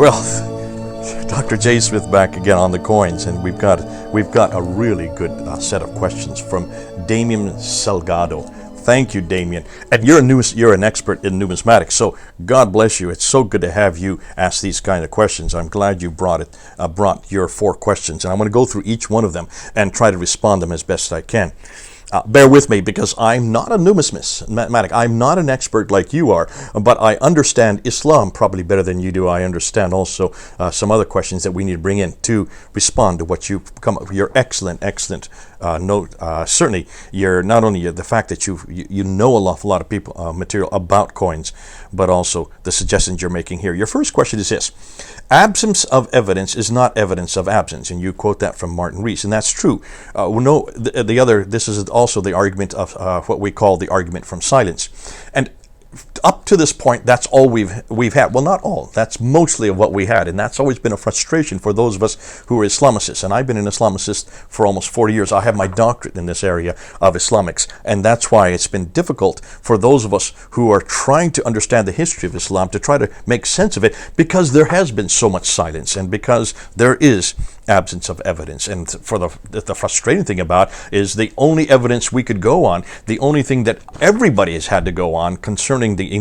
Well, Dr. J. Smith back again on the coins, and we've got a really good set of questions from Damian Salgado. Thank you, Damian. And you're an expert in numismatics, so God bless you. It's so good to have you ask these kind of questions. I'm glad you brought your 4 questions, and I'm going to go through each one of them and try to respond to them as best I can. Bear with me, because I'm not a numismatic. I'm not an expert like you are, but I understand Islam probably better than you do. I understand also some other questions that we need to bring in to respond to what you've come up with. Your excellent note. Certainly, you're not only the fact that you know an awful lot of people material about coins, but also the suggestions you're making here. Your first question is this: absence of evidence is not evidence of absence, and you quote that from Martin Rees, and that's true. This is also the argument of what we call the argument from silence, and up to this point, that's all we've had. Well, not all. That's mostly of what we had, and that's always been a frustration for those of us who are Islamicists. And I've been an Islamicist for almost 40 years. I have my doctorate in this area of Islamics, and that's why it's been difficult for those of us who are trying to understand the history of Islam to try to make sense of it, because there has been so much silence, and because there is absence of evidence. And for the frustrating thing about is the only evidence we could go on, the only thing that everybody has had to go on concerning the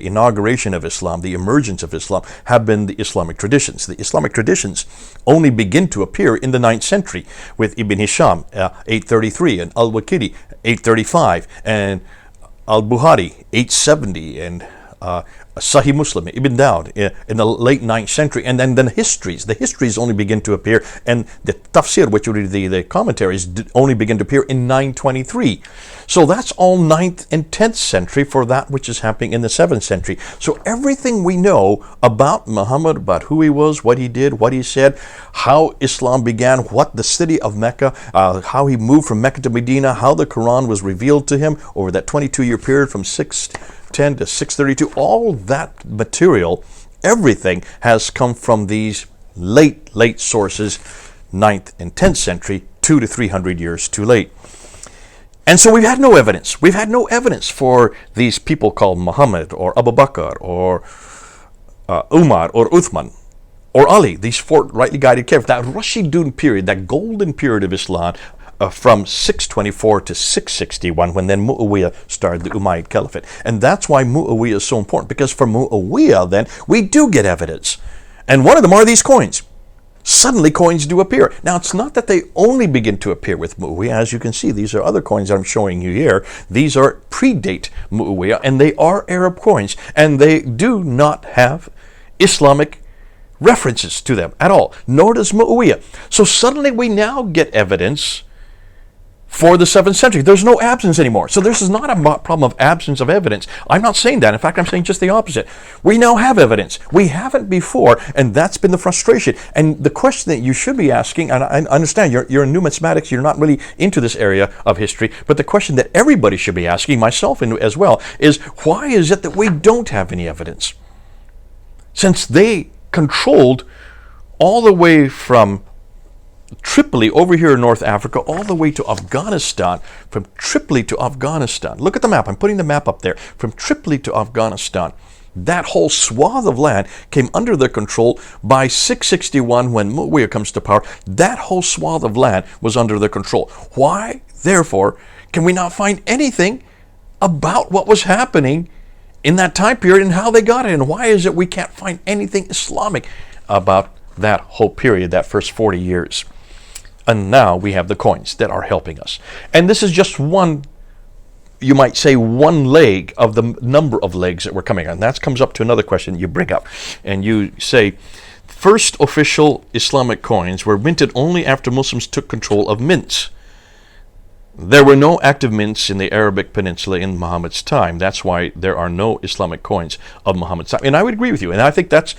inauguration of Islam, the emergence of Islam, have been the Islamic traditions. The Islamic traditions only begin to appear in the 9th century with Ibn Hisham, 833, and al-Waqidi, 835, and al-Bukhari, 870, and Sahih Muslim, Ibn Dawud in the late 9th century, and then the histories only begin to appear, and the tafsir, which would be the commentaries, only begin to appear in 923. So that's all 9th and 10th century for that which is happening in the 7th century. So everything we know about Muhammad, about who he was, what he did, what he said, how Islam began, what the city of Mecca, how he moved from Mecca to Medina, how the Quran was revealed to him over that 22-year period from 610 to 632, all that material, everything has come from these late sources, 9th and 10th century, 200 to 300 years too late. And so we've had no evidence. We've had no evidence for these people called Muhammad or Abu Bakr or Umar or Uthman or Ali, these 4 rightly guided caliphs, that Rashidun period, that golden period of Islam, from 624 to 661, when then Muawiyah started the Umayyad Caliphate. And that's why Muawiyah is so important, because for Muawiyah then we do get evidence. And one of them are these coins. Suddenly coins do appear. Now, it's not that they only begin to appear with Muawiyah. As you can see, these are other coins that I'm showing you here. These are predate Muawiyah, and they are Arab coins, and they do not have Islamic references to them at all, nor does Muawiyah. So suddenly we now get evidence for the 7th century. There's no absence anymore. So this is not a problem of absence of evidence. I'm not saying that. In fact, I'm saying just the opposite. We now have evidence. We haven't before, and that's been the frustration. And the question that you should be asking, and I understand you're in numismatics, you're not really into this area of history, but the question that everybody should be asking, myself as well, is why is it that we don't have any evidence? Since they controlled all the way from Tripoli over here in North Africa, all the way to Afghanistan, from Tripoli to Afghanistan. Look at the map. I'm putting the map up there. From Tripoli to Afghanistan. That whole swath of land came under their control by 661 when Muawiyah comes to power. That whole swath of land was under their control. Why, therefore, can we not find anything about what was happening in that time period and how they got it? And why is it we can't find anything Islamic about that whole period, that first 40 years? And now we have the coins that are helping us. And this is just one, you might say, one leg of the number of legs that we're coming on. That comes up to another question you bring up. And you say, first official Islamic coins were minted only after Muslims took control of mints. There were no active mints in the Arabic Peninsula in Muhammad's time. That's why there are no Islamic coins of Muhammad's time. And I would agree with you. And I think that's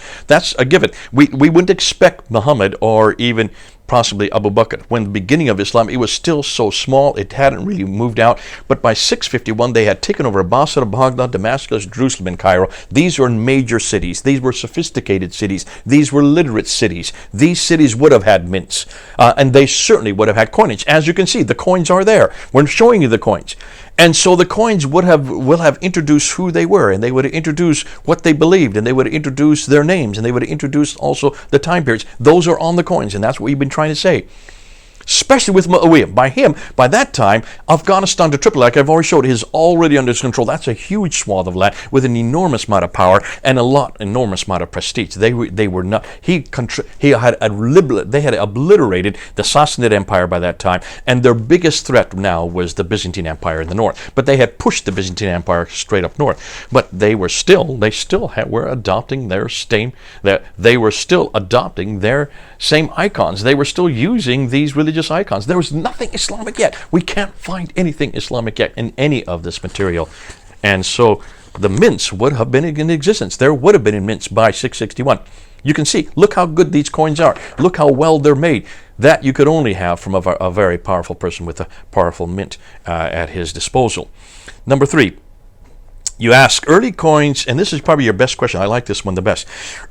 a given. We wouldn't expect Muhammad or even possibly Abu Bakr. When the beginning of Islam, it was still so small, it hadn't really moved out. But by 651, they had taken over Basra, Baghdad, Damascus, Jerusalem, and Cairo. These were major cities. These were sophisticated cities. These were literate cities. These cities would have had mints. And they certainly would have had coinage. As you can see, the coins are there. We're showing you the coins. And so the coins will have introduced who they were, and they would introduce what they believed, and they would introduce their names, and they would introduce also the time periods. Those are on the coins, and that's what we've been trying to say. Especially with Muawiyah. By that time, Afghanistan to Tripoli, like I've already showed, is already under his control. That's a huge swath of land with an enormous amount of power and enormous amount of prestige. They were not. They had obliterated the Sassanid Empire by that time, and their biggest threat now was the Byzantine Empire in the north. But they had pushed the Byzantine Empire straight up north. But they were still adopting their same. They were still adopting their same icons. They were still using these religious icons. There was nothing Islamic yet. We can't find anything Islamic yet in any of this material. And so the mints would have been in existence. There would have been in mints by 661. You can see, look how good these coins are. Look how well they're made. That you could only have from a very powerful person with a powerful mint at his disposal. Number 3. You ask, early coins, and this is probably your best question. I like this one the best.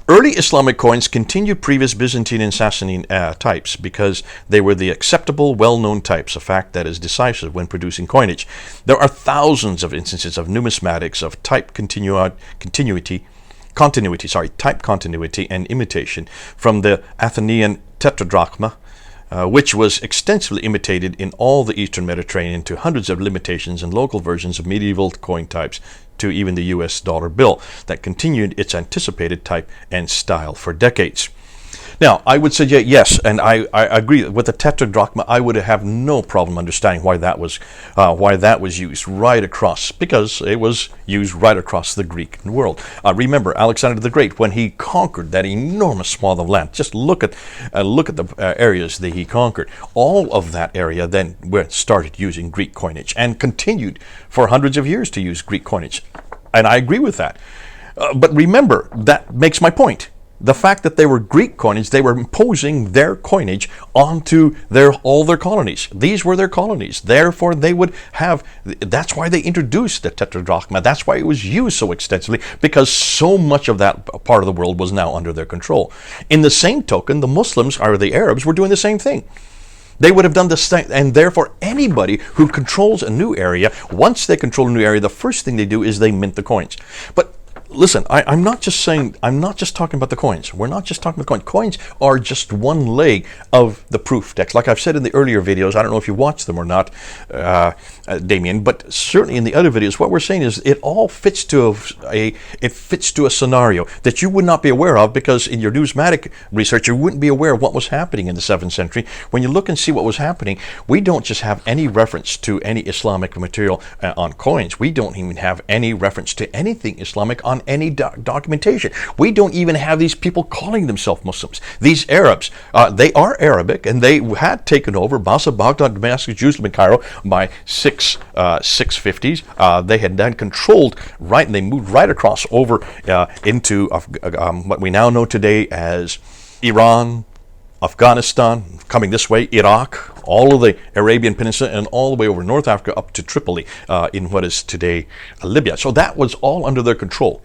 Early Islamic coins continued previous Byzantine and Sassanid types because they were the acceptable, well-known types, a fact that is decisive when producing coinage. There are thousands of instances of numismatics of type continuity, and imitation from the Athenian tetradrachma, which was extensively imitated in all the Eastern Mediterranean, to hundreds of limitations and local versions of medieval coin types, to even the US dollar bill that continued its anticipated type and style for decades. Now, I would say yes, and I agree with the tetradrachma. I would have no problem understanding why that was used right across, because it was used right across the Greek world. Remember Alexander the Great, when he conquered that enormous swath of land. Just look at the areas that he conquered. All of that area then started using Greek coinage and continued for hundreds of years to use Greek coinage, and I agree with that. But remember, that makes my point. The fact that they were Greek coinage, they were imposing their coinage onto all their colonies. These were their colonies. Therefore, they would have, that's why they introduced the tetradrachma. That's why it was used so extensively, because so much of that part of the world was now under their control. In the same token, the Muslims, or the Arabs, were doing the same thing. They would have done the same, and therefore anybody who controls a new area, once they control a new area, the first thing they do is they mint the coins. But listen, I'm not just talking about the coins. We're not just talking about the coins. Coins are just one leg of the proof text. Like I've said in the earlier videos, I don't know if you watched them or not, Damian, but certainly in the other videos, what we're saying is it all fits to a scenario that you would not be aware of, because in your numismatic research, you wouldn't be aware of what was happening in the 7th century. When you look and see what was happening, we don't just have any reference to any Islamic material on coins. We don't even have any reference to anything Islamic on any documentation. We don't even have these people calling themselves Muslims. These Arabs, they are Arabic, and they had taken over Basra, Baghdad, Damascus, Jerusalem, and Cairo by 650s. They had then controlled, and they moved right across over into what we now know today as Iran, Afghanistan, coming this way, Iraq, all of the Arabian Peninsula, and all the way over North Africa up to Tripoli in what is today Libya. So that was all under their control.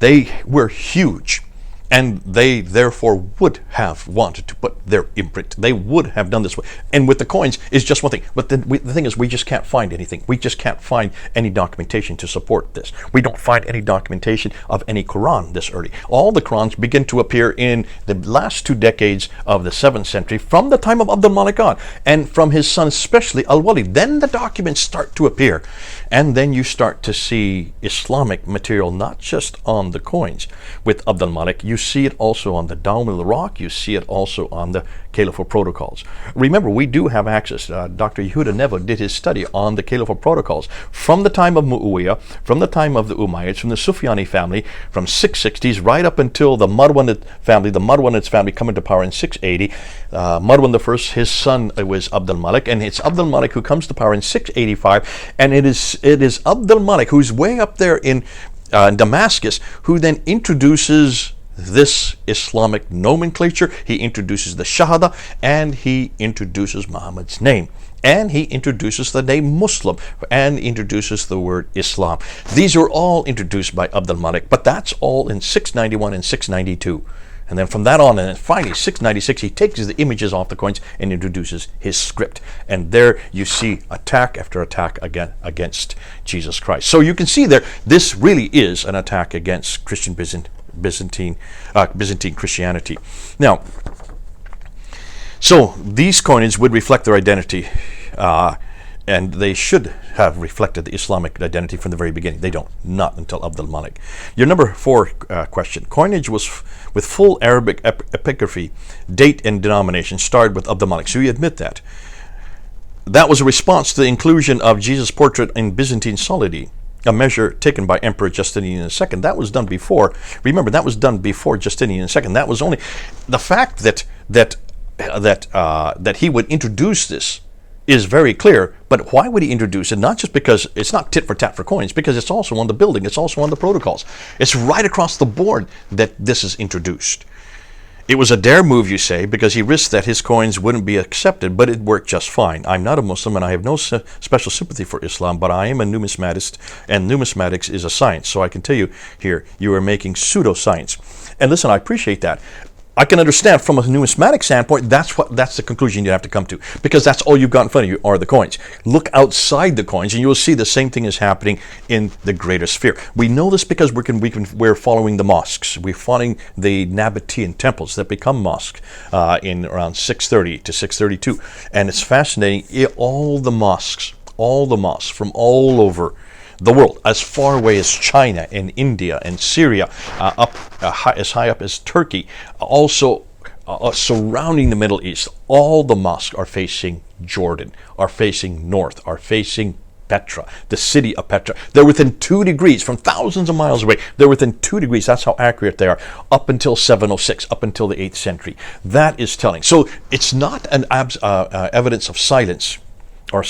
They were huge, and they therefore would have wanted to put their imprint. They would have done this way. And with the coins is just one thing. But the thing is, we just can't find anything. We just can't find any documentation to support this. We don't find any documentation of any Quran this early. All the Qurans begin to appear in the last 2 decades of the 7th century, from the time of al-Malik on, and from his son, especially al-Wali. Then the documents start to appear. And then you start to see Islamic material, not just on the coins with al-Malik. You see it also on the Dome of the Rock. You see it also on the Caliphal Protocols. Remember, we do have access. Dr. Yehuda Nevo did his study on the Caliphal Protocols from the time of Muawiyah, from the time of the Umayyads, from the Sufyani family, from 660s right up until the Marwanid family coming to power in 680. Marwan I, his son was al-Malik, and it's al-Malik who comes to power in 685, and it is al-Malik who's way up there in Damascus, who then introduces this Islamic nomenclature. He introduces the Shahada, and he introduces Muhammad's name, and he introduces the name Muslim, and introduces the word Islam. These are all introduced by al-Malik, but that's all in 691 and 692. And then from that on, and then finally 696, he takes the images off the coins and introduces his script. And there you see attack after attack against Jesus Christ. So you can see there, this really is an attack against Byzantine Christianity. Now, so these coins would reflect their identity, and they should have reflected the Islamic identity from the very beginning. They don't, not until al-Malik. Your number 4 question. Coinage was with full Arabic epigraphy, date and denomination started with al-Malik. So you admit that. That was a response to the inclusion of Jesus' portrait in Byzantine solidi, a measure taken by Emperor Justinian II. That was done before. Remember, that was done before Justinian II. That was only the fact that he would introduce this is very clear. But why would he introduce it? Not just because it's not tit for tat for coins, because it's also on the building, it's also on the protocols. It's right across the board that this is introduced. It was a dare move, you say, because he risked that his coins wouldn't be accepted, but it worked just fine. I'm not a Muslim and I have no special sympathy for Islam, but I am a numismatist, and numismatics is a science. So I can tell you here, you are making pseudoscience. And listen, I appreciate that. I can understand from a numismatic standpoint, that's the conclusion you have to come to, because that's all you've got in front of you are the coins. Look outside the coins and you will see the same thing is happening in the greater sphere. We know this because we're following the mosques. We're following the Nabatean temples that become mosques in around 630 to 632. And it's fascinating, all the mosques from all over the world, as far away as China and India and Syria, as high up as Turkey, also surrounding the Middle East, all the mosques are facing Jordan, are facing north, are facing Petra, the city of Petra. They're within 2 degrees, from thousands of miles away. They're within 2 degrees. That's how accurate they are, up until 706, up until the 8th century. That is telling. So it's not an evidence of silence, or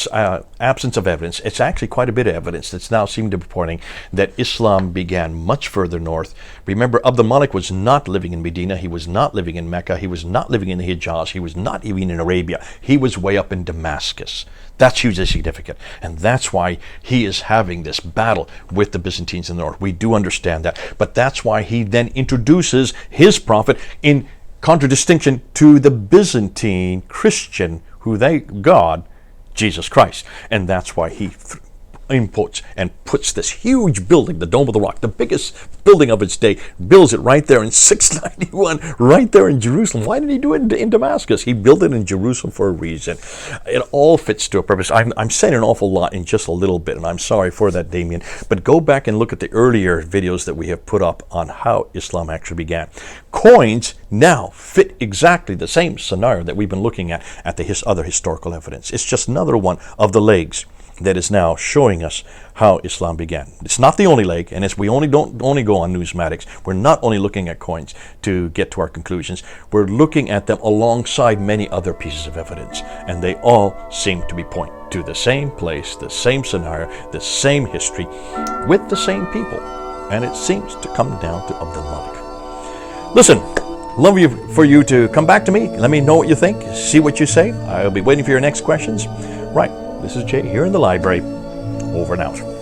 absence of evidence. It's actually quite a bit of evidence that's now seemed to be pointing that Islam began much further north. Remember, al-Malik was not living in Medina. He was not living in Mecca. He was not living in the Hijaz. He was not even in Arabia. He was way up in Damascus. That's hugely significant. And that's why he is having this battle with the Byzantines in the north. We do understand that. But that's why he then introduces his prophet in contradistinction to the Byzantine Christian, God, Jesus Christ. And that's why he imports and puts this huge building, the Dome of the Rock, the biggest building of its day, builds it right there in 691, right there in Jerusalem. Why did he do it in Damascus? He built it in Jerusalem for a reason. It all fits to a purpose. I'm saying an awful lot in just a little bit, and I'm sorry for that, Damian, but go back and look at the earlier videos that we have put up on how Islam actually began. Coins now fit exactly the same scenario that we've been looking at the other historical evidence. It's just another one of the legs that is now showing us how Islam began. It's not the only leg, and we don't only go on numismatics. We're not only looking at coins to get to our conclusions. We're looking at them alongside many other pieces of evidence, and they all seem to be pointing to the same place, the same scenario, the same history, with the same people, and it seems to come down to al-Malik. Listen, love for you to come back to me. Let me know what you think. See what you say. I'll be waiting for your next questions. Right. This is Jay here in the library. Over and out.